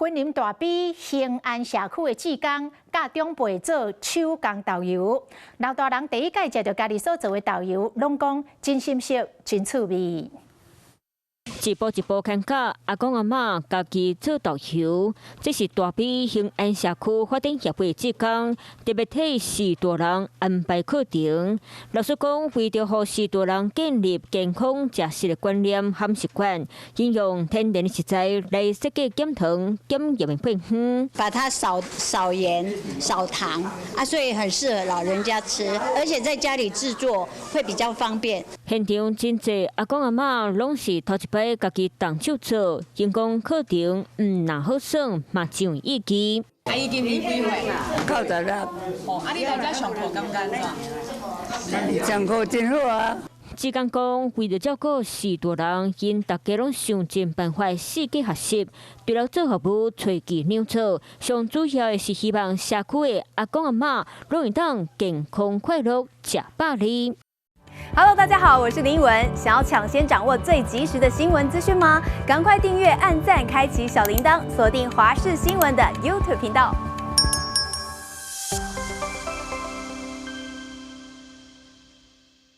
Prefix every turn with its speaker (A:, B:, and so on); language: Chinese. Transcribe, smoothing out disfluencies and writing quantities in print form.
A: 云林大比兴安社区的志工，甲长辈做手工导游。老大人第一届食到家己所做的导游，拢讲真新鲜、真趣味。
B: 一步一步看教，阿公阿嬷家己做导游，这是大比兴安社区发展协会职工特别替视大人安排课程。老实讲，为着让视大人建立健康食食的观念和习惯，应用天然的食材来设计减糖减盐的配方，
C: 把它少盐少糖啊，所以很适合老人家吃，而且在家里制作会比较方便。
B: 现场真济阿公阿嬷拢是头一摆。 家己动手做，因讲课程那好耍，嘛真有意义。
D: 阿姨今年几岁
E: ？90了。
D: 哦，啊，你大家上课敢不敢
E: 上课真好啊。
B: 志工讲，为了照顾视大人，因大家拢想尽办法四界学习，除了做服务、找技扭错，上主要的是希望社区的阿公阿嬷拢会当健康快乐吃饱哩。
F: Hello， 大家好，我是林文。想要抢先掌握最及时的新闻资讯吗？赶快订阅、按赞、开启小铃铛，锁定华视新闻的 YouTube 频道。